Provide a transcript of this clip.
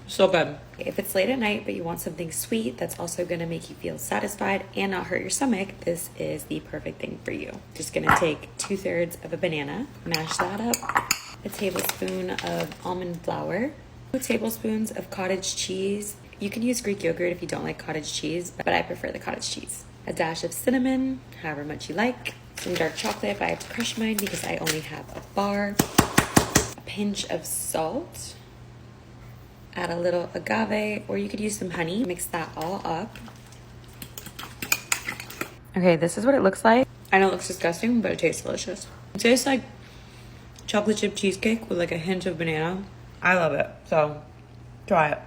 So good. If it's late at night but you want something sweet that's also going to make you feel satisfied and not hurt your stomach, this is the perfect thing for you. Just going to take 2/3 of a banana, mash that up, a tablespoon of almond flour, 2 tablespoons of cottage cheese. You can use Greek yogurt if you don't like cottage cheese, but I prefer the cottage cheese. A dash of cinnamon, however much you like. Some dark chocolate, but I have to crush mine because I only have a bar. A pinch of salt. Add a little agave, or you could use some honey. Mix that all up. Okay, this is what it looks like. I know it looks disgusting, but it tastes delicious. It tastes like chocolate chip cheesecake with like a hint of banana. I love it, so try it.